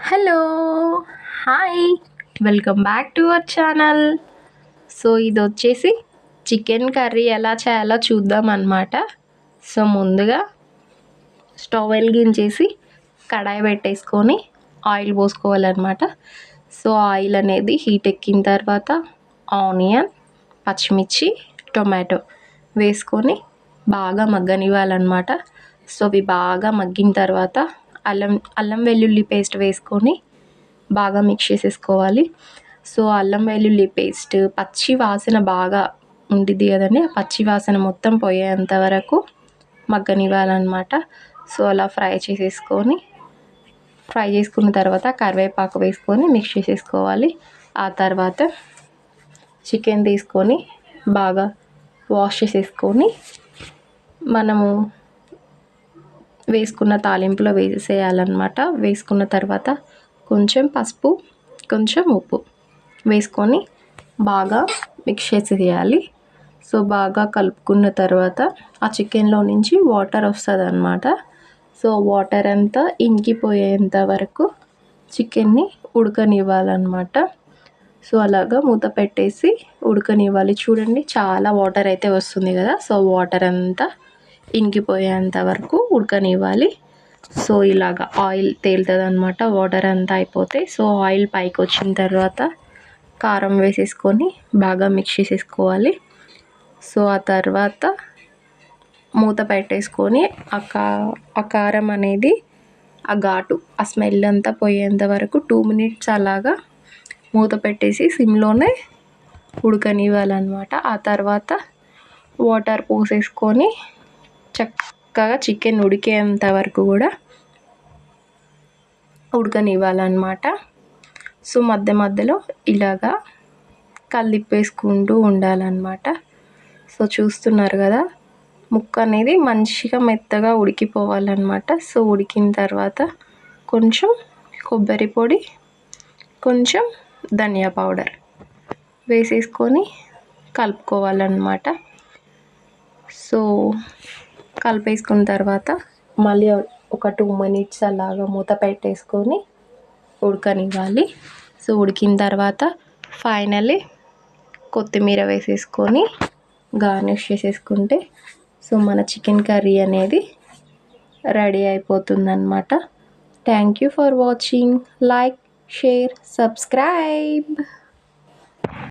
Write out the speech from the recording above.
Hello! Hi! Welcome back to our channel. So, ఇదొచ్చేసి chicken curry ఎలా చేయాలో చూద్దామనమాట. సో, ముందుగా స్టవ్ వెలిగించేసి కడాయి పెట్టేసుకొని ఆయిల్ పోసుకోవాలన్నమాట. సో, ఆయిల్ అనేది హీట్ ఎక్కిన తర్వాత ఆనియన్, పచ్చిమిర్చి, టొమాటో వేసుకొని బాగా మగ్గనివ్వాలన్నమాట. సో, అవి బాగా మగ్గిన తర్వాత అల్లం వెల్లుల్లి పేస్ట్ వేసుకొని బాగా మిక్స్ చేసేసుకోవాలి. సో, అల్లం వెల్లుల్లి పేస్ట్ పచ్చి వాసన బాగా ఉండిద్ది కదండి, ఆ పచ్చి వాసన మొత్తం పోయేంత వరకు మగ్గనివ్వాలన్నమాట. సో, అలా ఫ్రై చేసుకున్న తర్వాత కరివేపాకు వేసుకొని మిక్స్ చేసేసుకోవాలి. ఆ తర్వాత చికెన్ తీసుకొని బాగా వాష్ చేసేసుకొని మనము వేసుకున్న తాలింపులో వేసేయాలన్నమాట. వేసుకున్న తర్వాత కొంచెం పసుపు, కొంచెం ఉప్పు వేసుకొని బాగా మిక్స్ చేసేయాలి. సో, బాగా కలుపుకున్న తర్వాత ఆ చికెన్లో నుంచి వాటర్ వస్తుందన్నమాట. సో, వాటర్ అంతా ఇంకిపోయేంత వరకు చికెన్ని ఉడకనివ్వాలన్నమాట. సో, అలాగా మూత పెట్టేసి ఉడకనివ్వాలి. చూడండి, చాలా వాటర్ అయితే వస్తుంది కదా. సో, వాటర్ అంతా ఇంకిపోయేంత వరకు ఉడకనివ్వాలి. సో, ఇలాగ ఆయిల్ తేలుతుందన్నమాట వాటర్ అంతా అయిపోతే. సో, ఆయిల్ పైకి వచ్చిన తర్వాత కారం వేసేసుకొని బాగా మిక్స్ చేసేసుకోవాలి. సో, ఆ తర్వాత మూత పెట్టేసుకొని ఆ కారం అనేది ఆ ఘాటు, ఆ స్మెల్ అంతా పోయేంత వరకు 2 మినిట్స్ అలాగా మూత పెట్టేసి సిమ్లోనే ఉడకనివ్వాలన్నమాట. ఆ తర్వాత వాటర్ పోసేసుకొని చక్కగా చికెన్ ఉడికేంత వరకు కూడా ఉడకనివ్వాలన్నమాట. సో, మధ్య మధ్యలో ఇలాగా కలిపేసుకుంటూ ఉండాలన్నమాట. సో, చూస్తున్నారు కదా, ముక్క అనేది మంచిగా మెత్తగా ఉడికిపోవాలన్నమాట. సో, ఉడికిన తర్వాత కొంచెం కొబ్బరి పొడి, కొంచెం ధనియా పౌడర్ వేసేసుకొని కలుపుకోవాలన్నమాట. సో, కలిపేసుకున్న తర్వాత మళ్ళీ ఒక 2 మినిట్స్ అలాగా మూత పెట్టేసుకొని ఉడకనివ్వాలి. సో, ఉడికిన తర్వాత ఫైనల్లీ కొత్తిమీర వేసేసుకొని గార్నిష్ చేసేసుకుంటే సో, మన చికెన్ కర్రీ అనేది రెడీ అయిపోతుందన్నమాట. Thank you for watching. Like, share, subscribe.